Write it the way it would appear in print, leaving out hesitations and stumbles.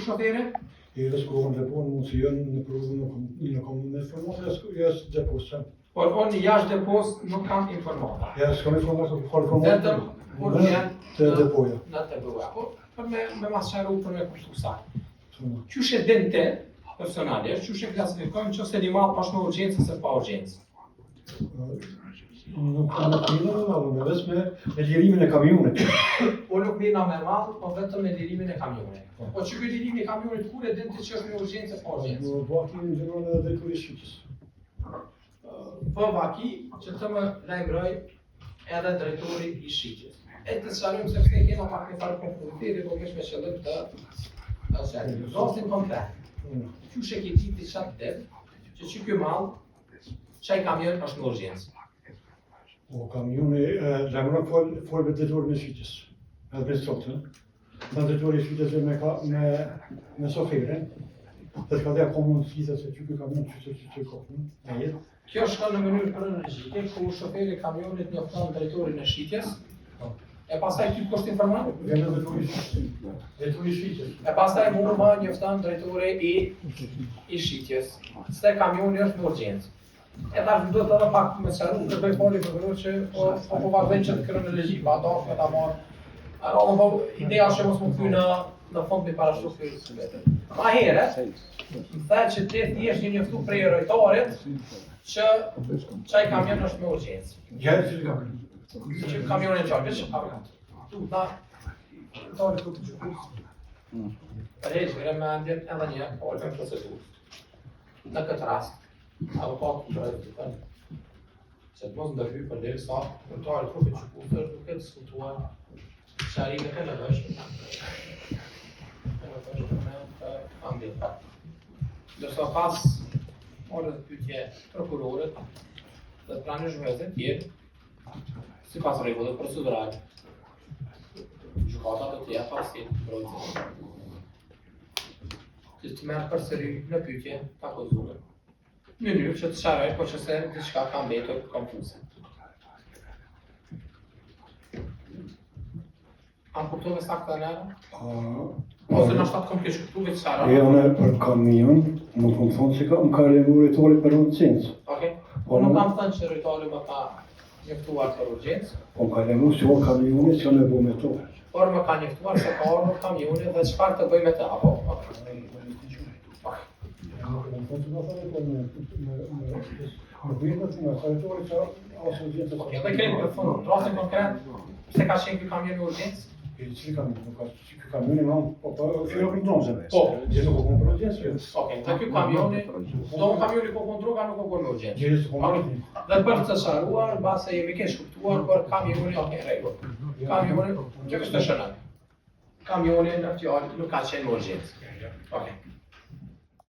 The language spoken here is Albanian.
shoferi? Edhe s'kohën depon, mund si jënë në provë nuk kam informata, jesë depos që. Por unë jashtë depos nuk kam informata. Ja, s'kam informata, Vetëm kur vjen të depoja. Në depoja. Por me mas qaru për me kushtu saj. Qysh e din te, personalisht, qysh e klasifikojmë që se një malë pash me urgjencë se pa urgjencë? Nuk kam në të me vetëm me lirimin e kamionit. Po nuk mirë me malë, po vetëm me lirimin e kamionit. Po që këtë lirimi e kamionit kur e din të që është me urgjencë pa urgjencë? Në vaki në gjëron edhe drejtori i shqyqës. Po vaki që të më lajmëroj edhe drejtori i shqyqës. E të sharëm se këtë kena pak një farë konfrontiri, po kesh me qëllim të shërëm. Rostin konkret, qysh e ki ti shatë det, që kjo malë, qaj kamion është në urgjencë. O kamioni, lajmëron folve drejtorin e shqyqës, administratën. Në drejtori i shqyqës me soferin, dhe ka dhe komunësita se që kjo kamion që kopën, e jetë. Kjo shkon në mënyrë kronologjike, ku shoferi kamionit njofton drejtorin e shqyqës, e pastaj ty kështë informat? Vjen në drejtori i shqyqës. E pastaj mu më njofton drejtori i shqyqës, se kamioni është në urgjencë. E tash më duhet edhe pak me qaru, të bëj foli për vërru që po vazhdojnë që të kronologji, pa dash me ta marrë. Rallën po ideja që mos më këthy në fond me parashtu për së vetën. Ma here, më the që ti thjesht një njoftu prej rojtarit që qaj kamion është me urgjencë. Gjallë që kamion. Që kamionin qarë, që kamion. Tu, na, rojtarit të të gjukus. Rejtë, vire me ndjen edhe një, orë me procedurë. Në këtë rast, avokat të rejtë të tënë, që të mos ndërhy për dhe sa, rojtarit të të gjukusër, duke të diskutuar sharimet e nevojshme. Dërsa pas orës të pyetje prokurorit dhe pranë zhvëzën tjerë, si pas rregullat procedurale, gjykata do të jap pastër procedurë. Të merr përsëri në pyetje të akuzuar. Në mënyrë që të sharoj po që se diçka ka mbetur konfuze. Am kuptuar saktë anë? Ose në shtatë kom kesh kuptu vetë sara? Jo, në për kamion, më të më thonë që më ka regu rejtori për urgjencë. Okej. Po nuk kam thënë që rejtori më ka njoftuar për urgjencë. Po ka regu që o kamioni që në bu me to. Por më ka njoftuar se ka ardhur kamioni dhe çfarë të bëj me të, apo? Dhe krejt për fund, rastin konkret, pse ka qenë ky kamion në urgjencë? Që kamioni ma, po fyrë për ndonëzën. Po. Gjë nuk o konë për urgjencë. Okej, dhe ky kamioni, do në kamioni ko kontroga nuk o konë në urgjencë. Gjë së konë. Dhe për të sharuar, base jemi kesh kuptuar për kamioni okej rregull. Kamioni, që kështë të shënën. Kamioni në fjalë nuk ka qenë në urgjencë. Okej.